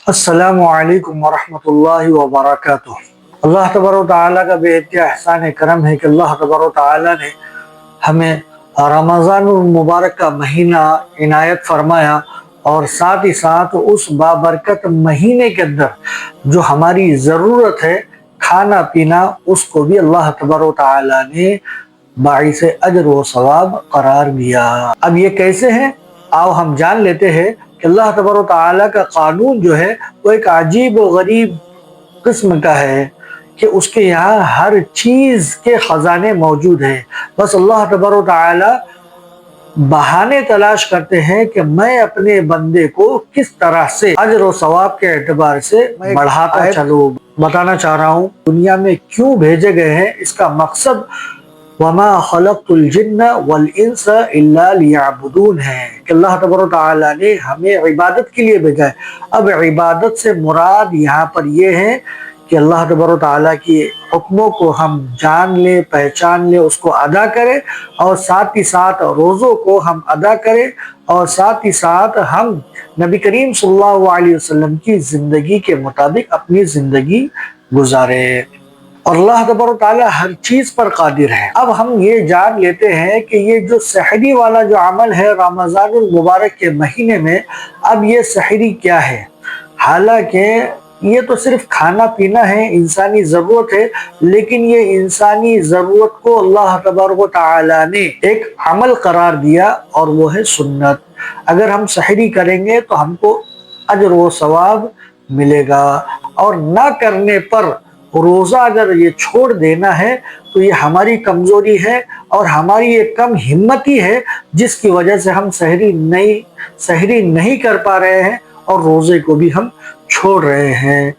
अस्सलाम वालेकुम वरहमतुल्लाहि वबरकातुह। अल्लाह तबारक व तआला का बेहतरीन एहसान करम है कि अल्लाह तबारक व तआला ने हमें रमज़ानुल मुबारक का महीना इनायत फरमाया और साथ ही साथ उस बाबरकत महीने के अंदर जो हमारी ज़रूरत है खाना पीना, उसको भी अल्लाह तबारक व तआला ने बाइस अजर व सवाब करार दिया। अब ये कैसे है, आओ हम जान लेते हैं कि अल्लाह तबारक व तआला का कानून जो है वो एक अजीब व गरीब किस्म का है कि उसके यहाँ हर चीज़ के खजाने मौजूद हैं। बस अल्लाह तबारक व तआला बहाने तलाश करते हैं कि मैं अपने बंदे को किस तरह से अजर व सवाब के एतबार से बढ़ाता चलूं। बताना चाह रहा हूँ दुनिया में क्यों भेजे गए हैं, इसका मकसद वमा खलक़तुल जिन्न वल इंस इल्ला लियअबुदून है कि अल्लाह तबारक व तआला ने हमें इबादत के लिए भेजा है। अब इबादत से मुराद यहाँ पर ये है कि अल्लाह तबारक व तआला की हुक्मों को हम जान ले, पहचान ले, उसको अदा करें और साथ ही साथ रोज़ों को हम अदा करें और साथ ही साथ हम नबी करीम सल्लल्लाहु अलैहि वसल्लम की ज़िंदगी के मुताबिक अपनी ज़िंदगी गुजारे। और अल्लाह तबारक व तआला हर चीज़ पर कादिर है। अब हम ये जान लेते हैं कि ये जो सहरी वाला जो अमल है रमज़ानुल मुबारक के महीने में, अब ये सहरी क्या है? हालांकि ये तो सिर्फ खाना पीना है, इंसानी ज़रूरत है, लेकिन ये इंसानी ज़रूरत को अल्लाह तबारक व तआला ने एक अमल करार दिया और वो है सुन्नत। अगर हम सहरी करेंगे तो हमको अजर व सवाब मिलेगा और ना करने पर रोज़ा अगर ये छोड़ देना है तो ये हमारी कमज़ोरी है और हमारी ये कम हिम्मती है जिसकी वजह से हम सहरी नहीं कर पा रहे हैं और रोज़े को भी हम छोड़ रहे हैं।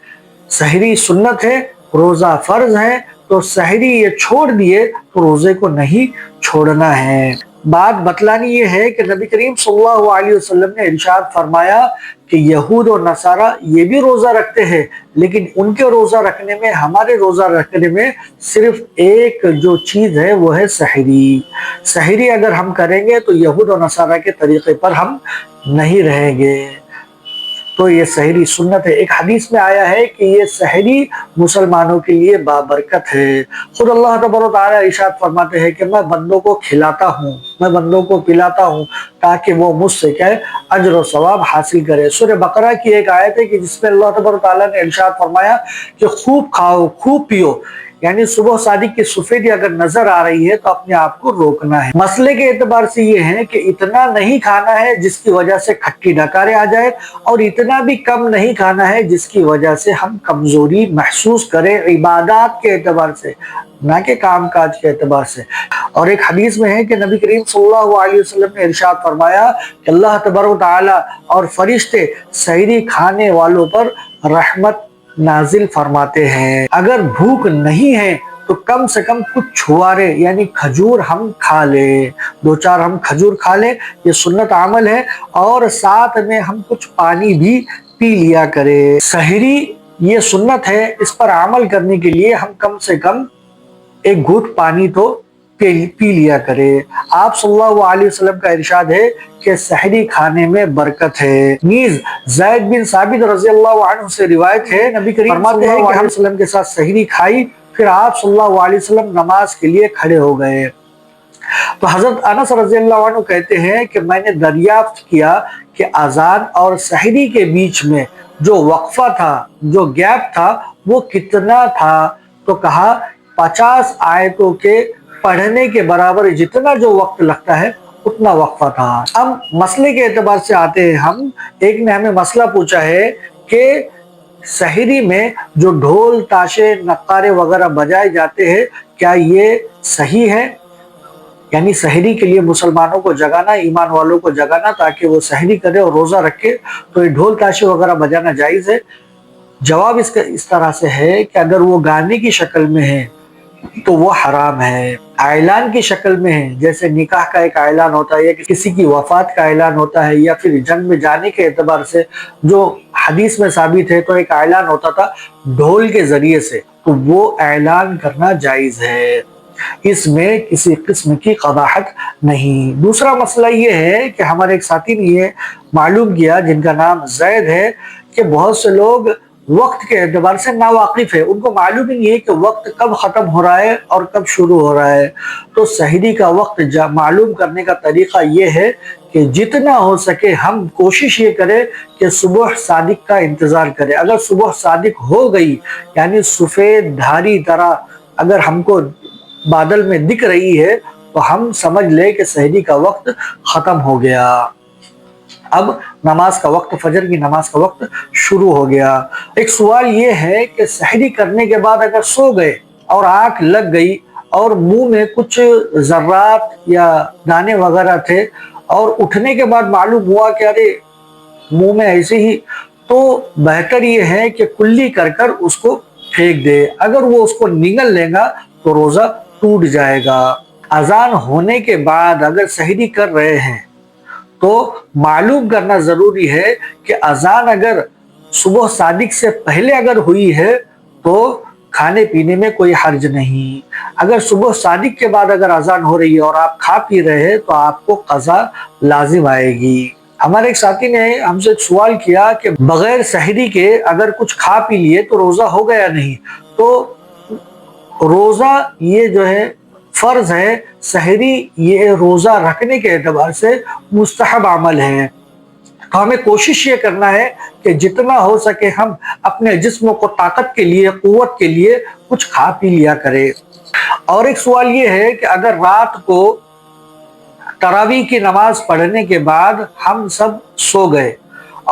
सहरी सुन्नत है, रोज़ा फ़र्ज है, तो सहरी ये छोड़ दिए तो रोज़े को नहीं छोड़ना है। बात बतलानी ये है कि नबी करीम सल्लल्लाहु अलैहि वसल्लम ने इरशाद फरमाया कि यहूद और नसारा ये भी रोज़ा रखते हैं, लेकिन उनके रोज़ा रखने में, हमारे रोज़ा रखने में सिर्फ एक जो चीज़ है वो है सहरी। सहरी अगर हम करेंगे तो यहूद और नसारा के तरीक़े पर हम नहीं रहेंगे, तो ये सहरी सुन्नत है। एक हदीस में आया है कि ये सहरी मुसलमानों के लिए बाबरकत है। खुद अल्लाह तबारक व तआला इरशाद फरमाते हैं कि मैं बंदों को खिलाता हूँ, मैं बंदों को पिलाता हूँ ताकि वो मुझसे क्या है अजर व सवाब हासिल करे। सूरह बकरा की एक आयत है कि जिसमें अल्लाह तबारक व तआला ने इरशाद फरमाया कि खूब खाओ, खूब पियो, यानी सुबह सादिक की सफेदी अगर नजर आ रही है तो अपने आप को रोकना है। मसले के एतबार से ये है कि इतना नहीं खाना है जिसकी वजह से खट्टी डकारें आ जाए और इतना भी कम नहीं खाना है जिसकी वजह से हम कमजोरी महसूस करें इबादत के एतबार से, ना कि काम काज के एतबार से। और एक हदीस में है कि नबी करीम सल्लल्लाहु अलैहि वसल्लम ने इरशाद फरमाया कि अल्लाह तबारक व तआला और फरिश्ते सहरी खाने वालों पर रहमत नाजिल फरमाते हैं। अगर भूख नहीं है तो कम से कम कुछ छुआरे यानी खजूर हम खा ले, दो चार हम खजूर खा ले, ये सुन्नत अमल है। और साथ में हम कुछ पानी भी पी लिया करें। सहरी ये सुन्नत है, इस पर अमल करने के लिए हम कम से कम एक घूंट पानी तो पी लिया करे। आप सल्लल्लाहु अलैहि वसल्लम का इरशाद है कि सहरी खाने में बरकत है। नीज ज़ैद बिन साबित रज़ियल्लाहु अन्हु से रिवायत है, नबी करीम फरमाते हैं कि हम वसल्लम के साथ सहरी खाई, फिर आप सल्लल्लाहु अलैहि वसल्लम नमाज के लिए खड़े हो गए। तो हजरत अनस रज़ियल्लाहु अन्हु कहते हैं कि मैंने दरियाफ्त किया कि अजान और सहरी के बीच में जो वक्फा था, जो गैप था, वो कितना था? तो कहा 50 आयतों के पढ़ने के बराबर जितना जो वक्त लगता है उतना वक्फा था। अब मसले के एतबार से आते हैं हम। एक ने हमें मसला पूछा है कि सहरी में जो ढोल ताशे नक्कारे वगैरह बजाए जाते हैं क्या ये सही है? यानी सहरी के लिए मुसलमानों को जगाना, ईमान वालों को जगाना ताकि वो सहरी करे और रोज़ा रखे, तो ये ढोल ताशे वगैरह बजाना जायज़ है? जवाब इसका इस तरह से है कि अगर वो गाने की शक्ल में है तो वो हराम है। ऐलान की शक्ल में है, जैसे निकाह का एक ऐलान होता है या किसी की वफात का ऐलान होता है या फिर जंग में जाने के एतबार से जो हदीस में साबित है, तो एक ऐलान होता था ढोल के जरिए से, तो वो ऐलान करना जायज़ है, इसमें किसी किस्म की कबाहत नहीं। दूसरा मसला ये है कि हमारे एक साथी ने ये मालूम किया जिनका नाम जैद है کہ بہت سے لوگ وقت کے اعتبار سے ناواقف ہے، ان کو معلوم ہی نہیں ہے کہ وقت کب ختم ہو رہا ہے اور کب شروع ہو رہا ہے۔ تو سحری کا وقت معلوم کرنے کا طریقہ یہ ہے کہ جتنا ہو سکے ہم کوشش یہ کریں کہ صبح صادق کا انتظار کریں۔ اگر صبح صادق ہو گئی، یعنی سفید دھاری طرح اگر ہم کو بادل میں دکھ رہی ہے، تو ہم سمجھ لیں کہ سحری کا وقت ختم ہو گیا، اب نماز کا وقت، فجر کی نماز کا وقت شروع ہو گیا۔ ایک سوال یہ ہے کہ سحری کرنے کے بعد اگر سو گئے اور آنکھ لگ گئی اور منہ میں کچھ ذرات یا دانے وغیرہ تھے اور اٹھنے کے بعد معلوم ہوا کہ ارے منہ میں ایسے ہی، تو بہتر یہ ہے کہ کلی کر کر اس کو پھینک دے۔ اگر وہ اس کو نگل لے گا تو روزہ ٹوٹ جائے گا۔ اذان ہونے کے بعد اگر سحری کر رہے ہیں تو معلوم کرنا ضروری ہے کہ اذان اگر صبح صادق سے پہلے اگر ہوئی ہے تو کھانے پینے میں کوئی حرج نہیں۔ اگر صبح صادق کے بعد اگر اذان ہو رہی ہے اور آپ کھا پی رہے ہیں تو آپ کو قضا لازم آئے گی۔ ہمارے ایک ساتھی نے ہم سے ایک سوال کیا کہ بغیر سحری کے اگر کچھ کھا پی لیے تو روزہ ہو گیا نہیں؟ تو روزہ یہ جو ہے فرض ہے، سحری یہ روزہ رکھنے کے اعتبار سے مستحب عمل ہے۔ تو ہمیں کوشش یہ کرنا ہے کہ جتنا ہو سکے ہم اپنے جسم کو طاقت کے لیے، قوت کے لیے کچھ کھا پی لیا کرے۔ اور ایک سوال یہ ہے کہ اگر رات کو تراویح کی نماز پڑھنے کے بعد ہم سب سو گئے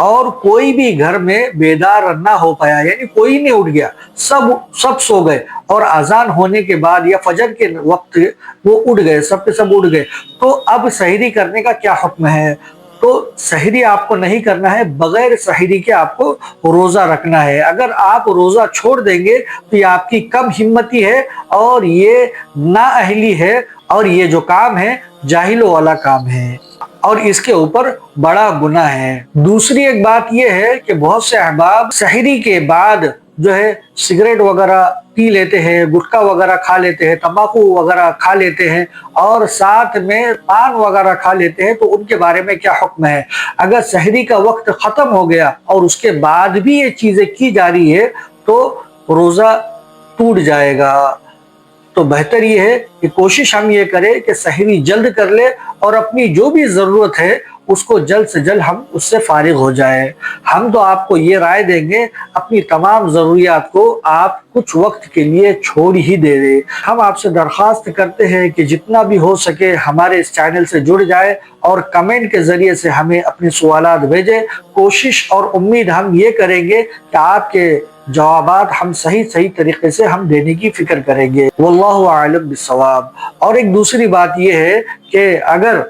اور کوئی بھی گھر میں بیدار نہ ہو پایا، یعنی کوئی نہیں اٹھ گیا، سب سو گئے، اور اذان ہونے کے بعد یا فجر کے وقت وہ اٹھ گئے، سب کے سب اٹھ گئے، تو اب سحری کرنے کا کیا حکم ہے؟ تو سحری آپ کو نہیں کرنا ہے، بغیر سحری کے آپ کو روزہ رکھنا ہے۔ اگر آپ روزہ چھوڑ دیں گے تو یہ آپ کی کم ہمتی ہے اور یہ نااہلی ہے، اور یہ جو کام ہے جاہلوں والا کام ہے اور اس کے اوپر بڑا گناہ ہے۔ دوسری ایک بات یہ ہے کہ بہت سے احباب سحری کے بعد جو ہے سگریٹ وغیرہ پی لیتے ہیں، گٹکا وغیرہ کھا لیتے ہیں، تمباکو وغیرہ کھا لیتے ہیں اور ساتھ میں پان وغیرہ کھا لیتے ہیں، تو ان کے بارے میں کیا حکم ہے؟ اگر سحری کا وقت ختم ہو گیا اور اس کے بعد بھی یہ چیزیں کی جا رہی ہے تو روزہ ٹوٹ جائے گا۔ تو بہتر یہ ہے کہ کوشش ہم یہ کریں کہ سحری جلد کر لے اور اپنی جو بھی ضرورت ہے اس کو جلد سے جلد ہم اس سے فارغ ہو جائیں۔ ہم تو آپ کو یہ رائے دیں گے اپنی تمام ضروریات کو آپ کچھ وقت کے لیے چھوڑ ہی دے دیں۔ ہم آپ سے درخواست کرتے ہیں کہ جتنا بھی ہو سکے ہمارے اس چینل سے جڑ جائے اور کمنٹ کے ذریعے سے ہمیں اپنے سوالات بھیجیں۔ کوشش اور امید ہم یہ کریں گے کہ آپ کے جوابات ہم صحیح طریقے سے ہم دینے کی فکر کریں گے۔ واللہ اعلم بالصواب۔ اور ایک دوسری بات یہ ہے کہ اگر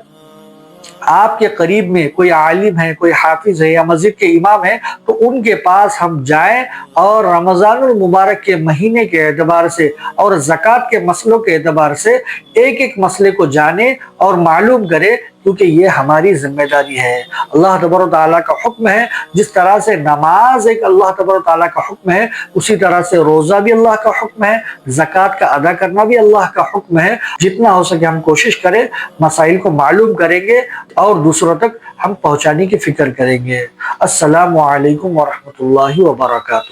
آپ کے قریب میں کوئی عالم ہے، کوئی حافظ ہے یا مسجد کے امام ہے تو ان کے پاس ہم جائیں اور رمضان المبارک کے مہینے کے اعتبار سے اور زکوٰۃ کے مسئلوں کے اعتبار سے ایک ایک مسئلے کو جانیں اور معلوم کریں، کیونکہ یہ ہماری ذمہ داری ہے۔ اللہ تبارک و تعالیٰ کا حکم ہے، جس طرح سے نماز ایک اللہ تبارک و تعالیٰ کا حکم ہے، اسی طرح سے روزہ بھی اللہ کا حکم ہے، زکوٰۃ کا ادا کرنا بھی اللہ کا حکم ہے۔ جتنا ہو سکے ہم کوشش کریں، مسائل کو معلوم کریں گے اور دوسروں تک ہم پہنچانے کی فکر کریں گے۔ السلام علیکم ورحمۃ اللہ وبرکاتہ۔